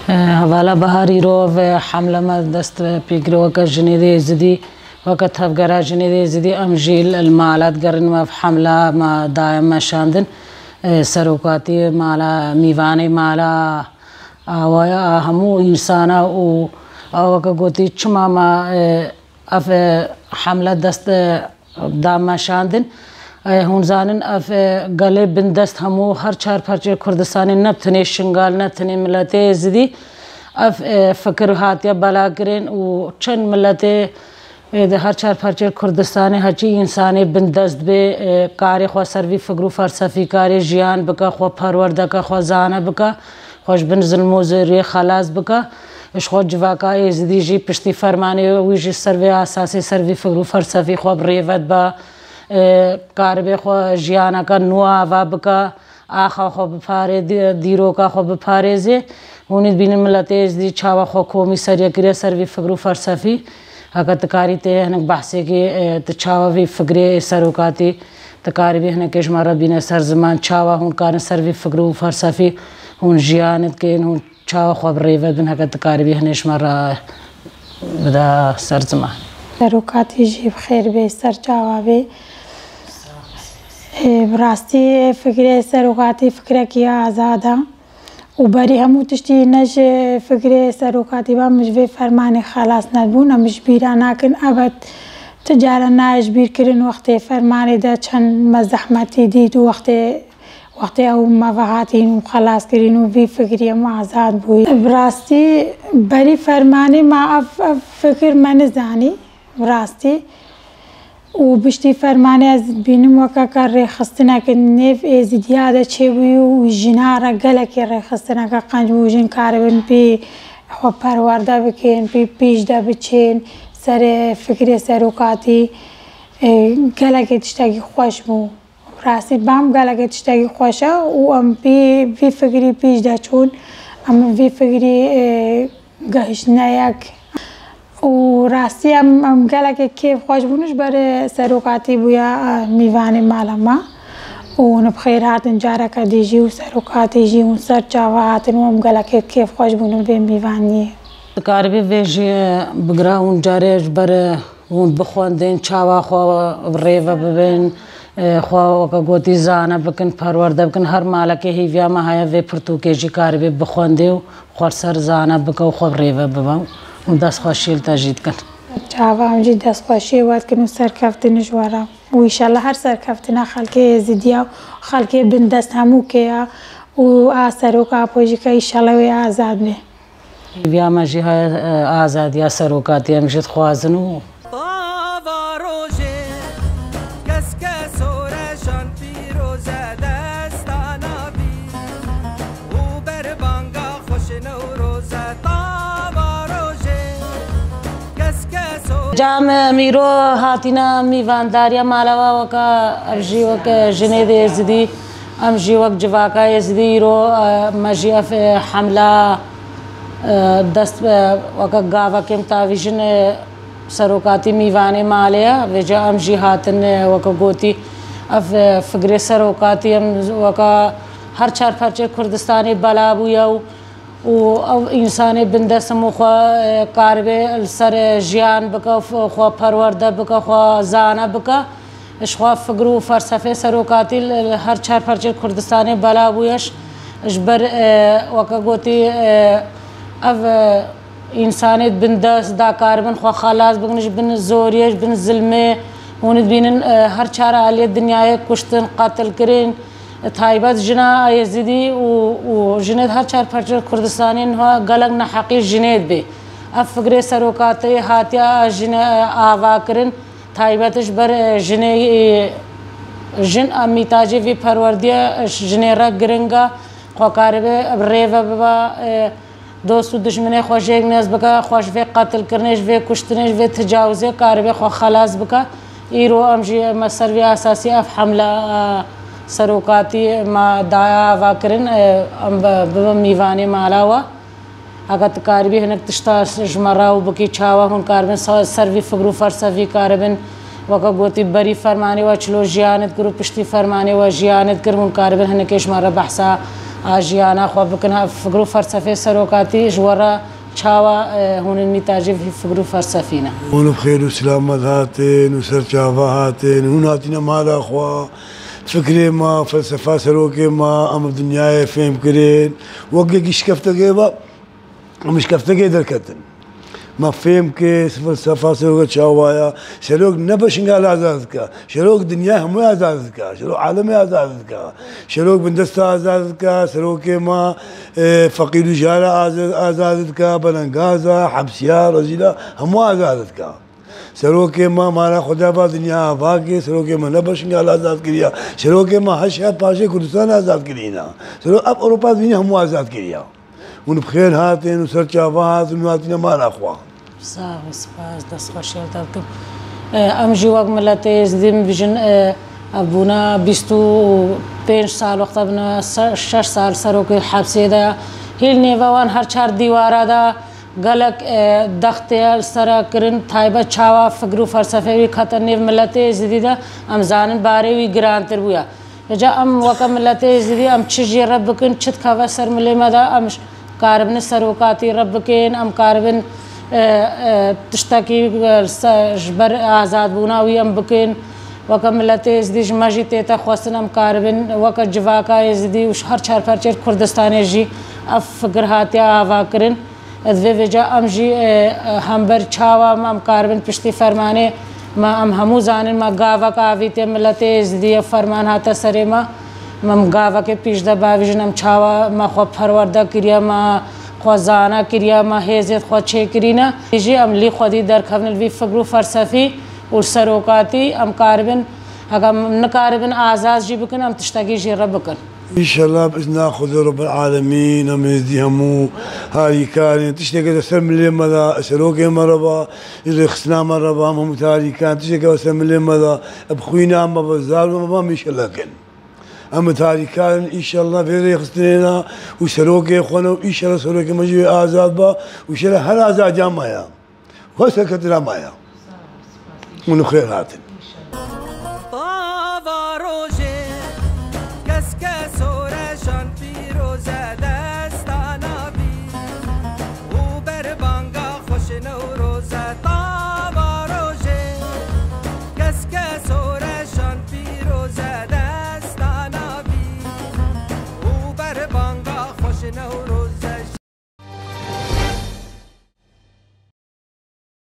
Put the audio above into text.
حوالا بهاری رو و حمله ما دست پیگر وقت جنیده زدی وقت هفگرا جنیده زدی امجیل المالات گرن ما حمله ما دائم مشاندن سروقاتی مالا میوانه مالا آوایا همو انسانا و وقت گویی چما ما اف حمله دست دام مشاندن هون زانن اف گله بندست همو هر چهار پرچه کردستانی نبتنی شنگال نبتنی ملت زدی اف فکر هاتیا بالا کرن و چند ملت هر چهار پرچه کردستانی هرچی انسانی بندست به کاری خو سروی فکر و فلسفی کاری جیان بکا خو پرورده کا خو زانه بکا خوش بن ظلم و زری خلاص بکا اش خو جواکا زدی جی پشتی فرمانی ویجی سروی اساسی سروی فکر و فلسفی خو بریوت با کاربه خو جیانا کا نوا و بکا آخا خو بفاره دیرو کا خو بفارزه اونید بین ملت ازدی چاوا خو کومی سریع کریه سروی فکر و فلسفی اگر تکاری ته هنگ بحثی که تچاوا وی فکری سروکاتی تکاری به هنگ کش مارا بین سر زمان چاوا هون کار سروی فکر و فلسفی هون جیانت که هون چاوا خو بریوت بین اگر تکاری به هنگش مارا بدا سر زمان سروکاتی جیب خیر به سر چاوا به براستی فکر سروقاتی فکر کیا آزاده و بری همو تشتی نش فکر سروقاتی با مجبور فرمان خلاص نبود مجبور نکن ابد تجارت ناجبیر کردن وقتی فرمان ده چند مزحمتی دید و وقتی او مواقعی خلاص کردن و وی فکری ما آزاد بود براستی بری فرمان ما فکر من زانی براستی و بشتی فرمانی از بینم وکا کار رخستنا که نیف ازدیاده چه بیو و جنارا گله که رخستنا که قنج و جن کاربن پی خو پرورده بکن پی پیشده بچین سر فکر سروقاتی گله که تشتاقی خوش بو راستی بام گله که تشتاقی خوشه و ام پی فکری پیشده چون ام فکری گهش نیک و راستی ام گله که کیف خوش بونش برای سروقاتی بویا میوان مالا ما و نبخیر هاتن جارا کدیجی و سروقاتی جی و سر چاوا هاتن و ام گله که کیف خوش بونم به میوانی کاربی ویجی بگرا اون جارش برای اون بخوندن چاوا خو ریو ببین خو وکا گوتی زانه بکن پرورده بکن هر مالا که هیویا ما های وی پرتوکه جی کاربی بخونده و خور سر زانه بکن خو ریو ببین و دست خوشیل تجدید کن. چاوا همچی دست خوشی وقت کنم سرکفتنش وارا و ایشالله هر سرکفتنا خالقی زدیا خالقی بند دست همو که و سروکا پوچی که ایشالله وی آزاد به. بیا ماجی های آزادی سروکاتی همچی خوازنو. جام میرو هاتینا میوانداریا مالاوا وکا امجی وک جنیده زدی امجی وک جواکا زدی رو مجیف حمله دست وکا گاوا کم تاویجن سروقاتی میوانه مالیا وجا امجی هاتن وکا گوتی اف فکر سروقاتی وکا هر چهار پرچه کردستانی بالا بویا و انسان بنده سمو خوا کاربه سر جیان بکا خوا پرورده بکا خوا زانه بکا اش خوا فکر و فلسفه سروقاتی هر چهار پرچه کردستانی بالا بویش اش بر وکا گوتی اف انسان بنده دا کاربن خوا خلاص بکنش بن زوریش بن ظلمه اونید بینن هر چهار عالی دنیای کشتن قاتل کرین تایبات جنا یزیدی و جنید هر چهار پرچه کردستانی نها گلگ نحقی جنید بی افکر سروقاتی هاتیا جن آوا کرن تایباتش بر جن امیتاجی وی پروردیا جن را گرنگا خوکار به ریو ببا دوست و دشمنی خوش یک نیاز بکا خوش وی قتل کرنش وی کشتنش وی تجاوزه کار به خو خلاص بکا ایرو امجی مسروی اساسی اف حمله سروقاتی ما دایا واکرن ام میوانی مالاوا اگر کاربی هنگ تشتا جمراو بکی چاوا هن کاربن سروی فکر و فلسفی کاربن وکا گوتی بری فرمانی و چلو جیانت کرو پشتی فرمانی و جیانت کر هن کاربن هنگش مرا بحثا آجیانا خواب بکن فکر و فلسفه سروکاتی جوارا چاوا هون نتاجی فکر و فلسفینا. هون بخیر و سلامت هاتین و سرچاوا هاتین هون هاتینا مالا خوا فکر ما فلسفه سروک ما ام دنیای فهم کرین وقتی کشکفته که با مشکفته که درکتن ما فهم که فلسفه سروک چاوایا شروک نباشنگال آزاد کا شروک دنیا همه آزاد کا شروک عالم آزاد کا شروک بندست آزاد کا شروک ما فقیر و جارا آزاد کا بلنگازا حبسیار رزیلا همه آزاد کا شروک ما مارا خدا با دنیا آبا کے شروک ما نباشنگال آزاد کریا شروک ما هشت پاشه کردستان آزاد کرینا شروک اب اروپا دنیا همه آزاد کریا اون بخیر هاتین و سرچاوا هاتین و هاتین مارا خوا سپاس دست خوشیل دادم. امجی وقت ملتی زدیم بیشن ابونا 25 سال وقت ابنا 6 سال سروک حبسی دا هیل نیوان هر 4 دیواره دا گلک دخت سرا کرن تایبا چاوا فکر و فلسفه وی خطر نیو ملتی زدی دا ام زانن باره وی گرانتر بویا جا ام وقت ملتی زدی ام چیزی رب کن چت خوا سر ملما دا ام کاربن سروکاتی رب کن ام کاربن تشتكي جبر آزاد بونا ويام بكين وكملت يزدي جماجي تيتا خواسنا مكاربن وك جواكا يزدي وش هر چار پرچر كردستان جي افقر هاتيا آواكرن ادوه وجا ام جي همبر چاوا ام كاربن پشتی فرمانه ما ام همو زانن ما گاوا کا آویتی ملت يزدي فرمان هاتا سره ما گاوا کے پیش دا باویجن ام چاوا ما خواب پرورده کریا ما خوازانا کریا ما هزت خوا چه کرینا یجی عملی خودی در خون الوی فکر و فلسفی و سروکاتی ام کاربن اگر نکاربن آزاد جی بکن ام تشتاقی جی رب بکن ان شاء الله باذن خذ رب العالمين ام يديهمو هاي كان تشتاقي تسلم لي ماذا سروكي مربا اللي خصنا مربا هم تاري كان تشتاقي تسلم لي ماذا بخوينا ما بزار ما ان شاء الله كان اما تاريكان ان شاء الله في خصنا وسروكي خونا وان شاء الله سروكي مجي آزاد با وشلا هر آزاد جامعه وسكت رمايا ونخير هاتن